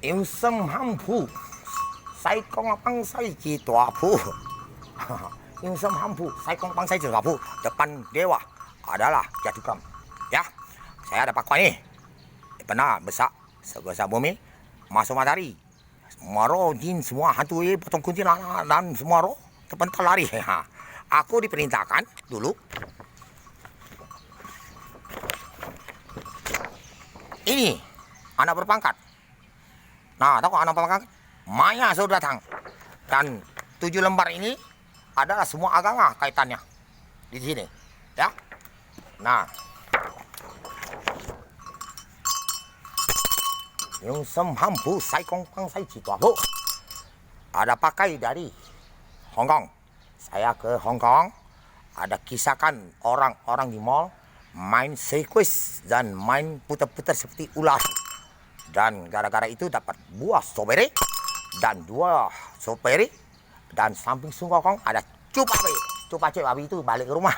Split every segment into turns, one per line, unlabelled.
Yung semhampu, sai kong pangsai ji tuapu. Yung semhampu, sai kong pangsai ji tuapu. Depan dewa adalah Jatukam. Ya, saya ada pakwa nih. Pernah besar sebesar bumi, masuk matahari. Semua roh, jin, semua hantu, potong kuntilanak dan semua roh terpental lari. Aku diperintahkan dulu. Ini anak berpangkat. Nah, tahu anak berpangkat? Maya sudah datang. Dan 7 lembar ini adalah semua agama kaitannya di sini. Ya. Nah, yung semhampu sai kong pang sai ji tuapu. Ada pakai dari Hong Kong. Saya ke Hong Kong. Ada kisahkan orang-orang di mall main sirkus dan main putar-putar seperti ular. Dan gara-gara itu dapat buah strawberry dan 2 strawberry dan samping sungkokong ada cupabe. Cupabe babi itu balik ke rumah.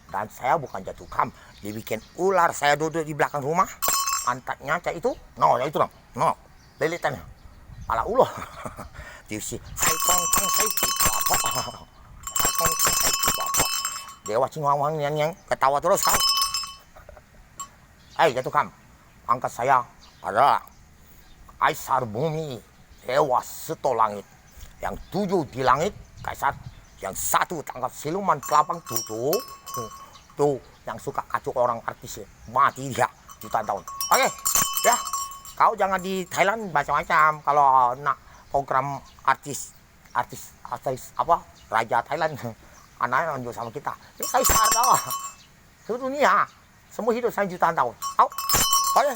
Dan saya bukan Jatukam, dibikin ular. Saya duduk di belakang rumah, pantatnya kayak itu, no, ya itu no, lilitannya, pala ulo. Diusi, sai kong kong sai ji tuapu. Sai kong kong sai ji tuapu. Dewa Cingwang yang ketawa terus kau. Jatukam, angkat saya adalah Kaisar Bumi, Dewa Seto Langit. Yang 7 di langit, Kaisar. Yang 1 tangkap siluman kelabang tutup. Tuh, yang suka kacau orang artis, mati dia jutaan tahun. Oke, ya. Kau jangan di Thailand macam-macam. Kalau nak program artis apa, Raja Thailand, anaknya lanjut sama kita. Ini Kaisar dah. Seluruh dunia, semua hidup 1 jutaan tahun. Oke.